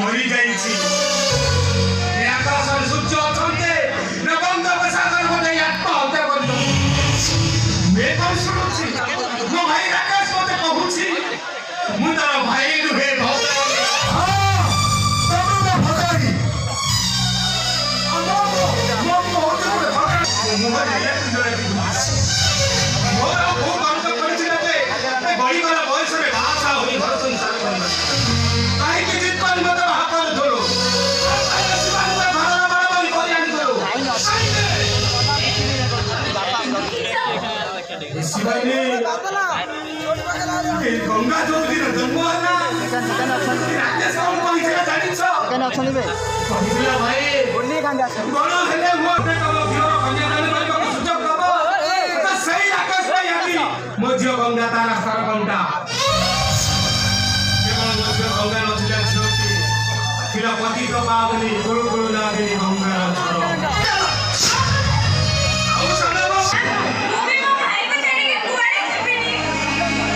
मरी जाइछि आकाश सूर्य अछन्ते न बंगोपसागर मते आत्महत्या करलो मैं कोन सुनुछि मो भाई आकाश मते कहूछि मु तार भाई रुहे भौतारी हां तब भौतारी मो बहुत भौतारी मो भाई तुंदरे मोर खूब मांग करछि ते बड़ी वाला बयस रे भाषा होई घर संसार करना काहे कि जित पर मत हाथ धरो शिवान पर भाड़ा बड़ा बड़ी कोरी आनी धरो शिवानी ए गंगा जोगी रे जन्म होला राजेश कौन पहुंचे जानि छ केन अछनी बे कहिला भाई बोली गंगा छ बड़ हेले मो पे कब गिरो कन्या दान करबो सुजोग दबो त सही आकाश भाई आबी मो जियो गंगा तारा सार गंगा गंगा नथिला छोटी किला पति तो पावनी गुरु गुरु नागिनी गंगा छोरो औ सनबो मते भाई को छाड़ी के कुआडे छिपिनी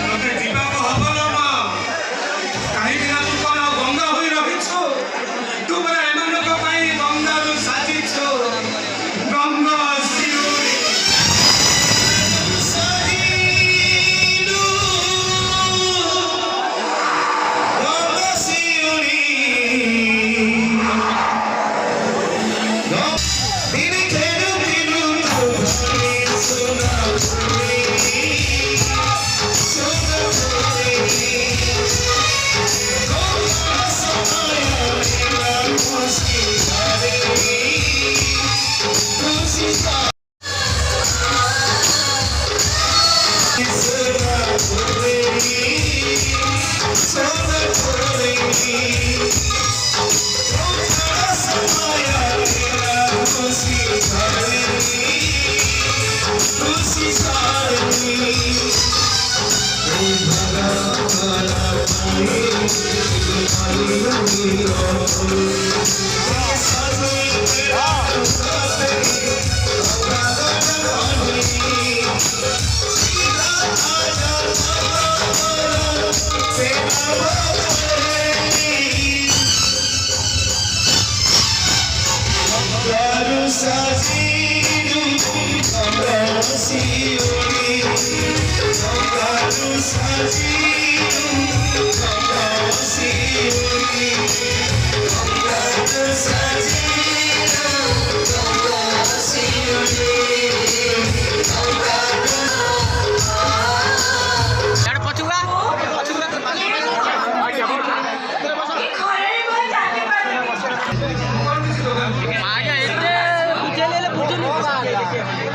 मते जीवा को हबो न म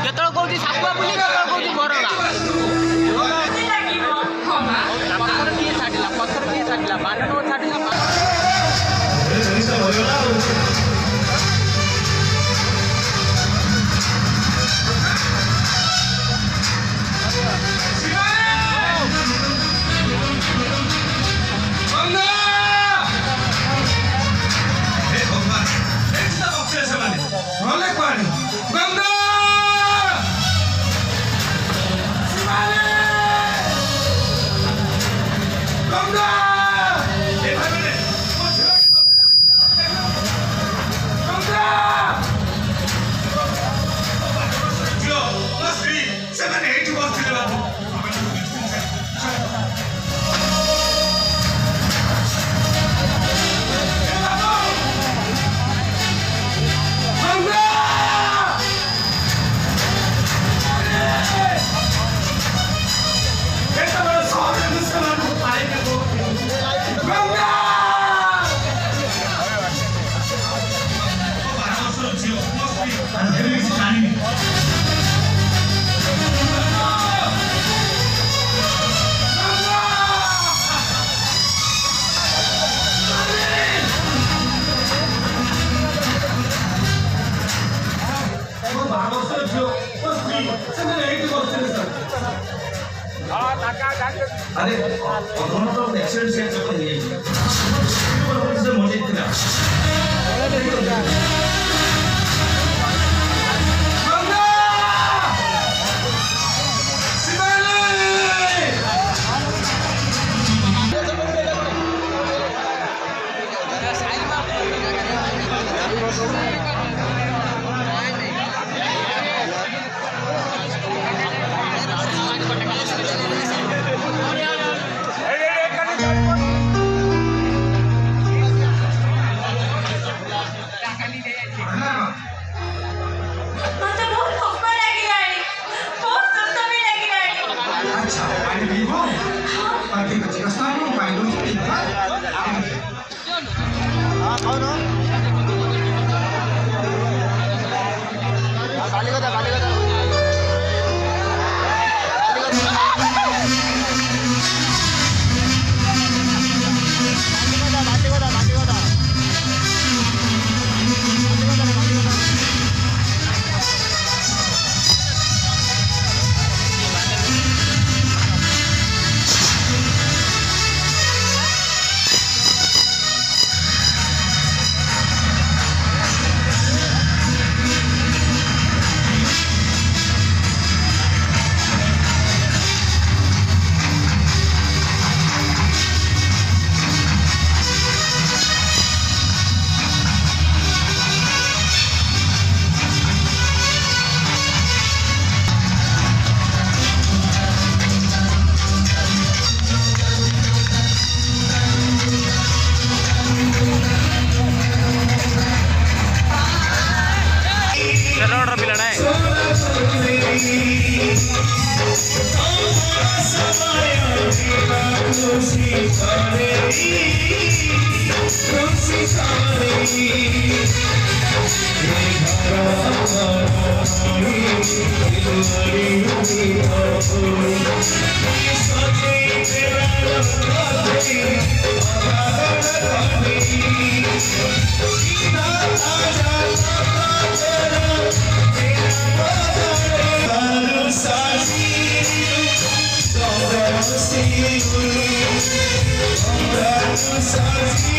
କେତେବେଳେ କହୁଛି ସାପୁଆ ବୁଲି କେତେବେଳେ କହୁଛି ବରଗା ପଥର କିଏ ଛାଡ଼ିଲା ବାଟ ଛାଡ଼ିଲା अरे तो एक्सीडेंट से चक्कर नहीं है से मजे इतना Saji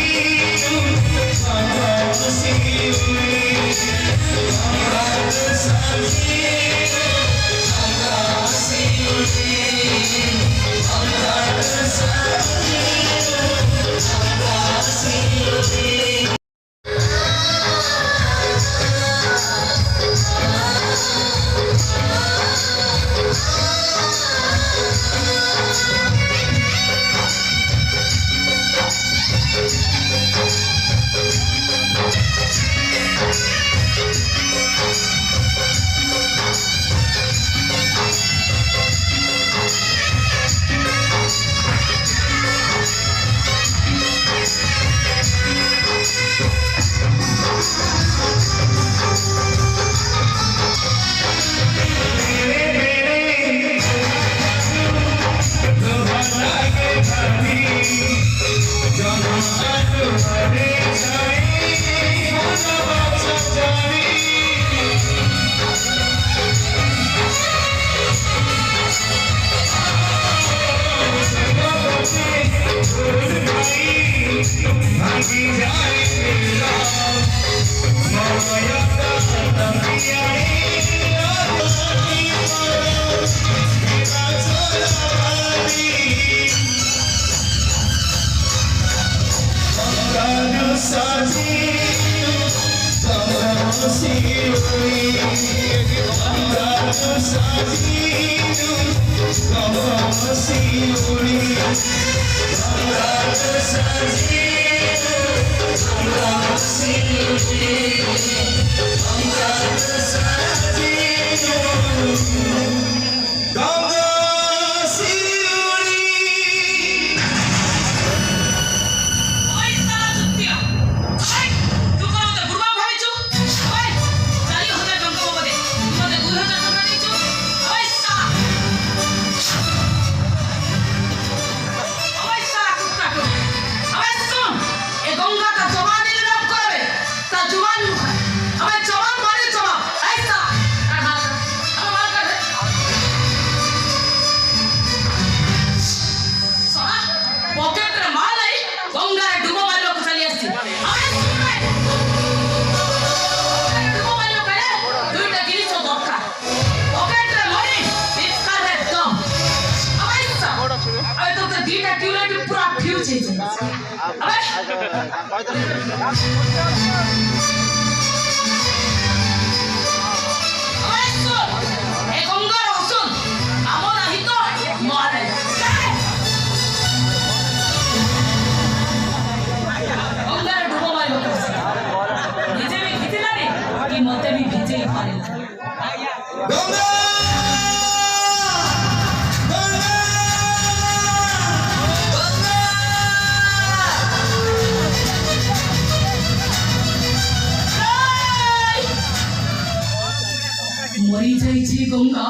মরি যাইছে গঙ্গা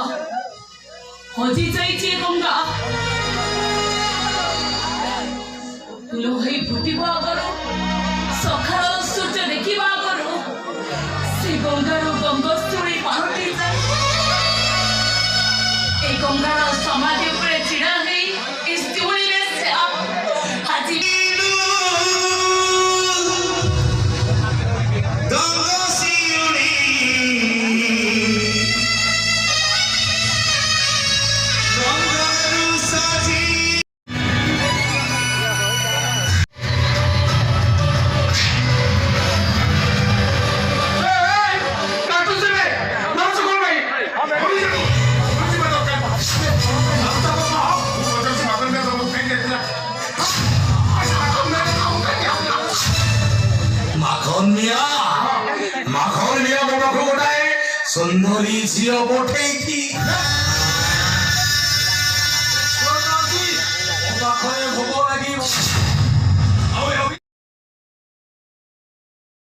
হজি যাইছে গঙ্গা ফুল হই ফুটিবা আগରୁ ସଖାଳ ସୂର୍ଯ୍ୟ ଦେଖିବା আগରୁ ସେ ଗଙ୍ଗାରୁ ଗଙ୍ଗସ୍ଥଳୀ ପାଲଟି ଯାଏ ଏ ଗଙ୍ଗାର ସମାଧି ଉପରେ ଛିଡ଼ା ହେଇ ଏ ଶିଉଳିରେ ସେ ଆଜି ମାଖନ ନିଆ ମୋ ପାଖକୁ ଗୋଟାଏ ସୁନ୍ଦରୀ ଝିଅ ପଠେଇକି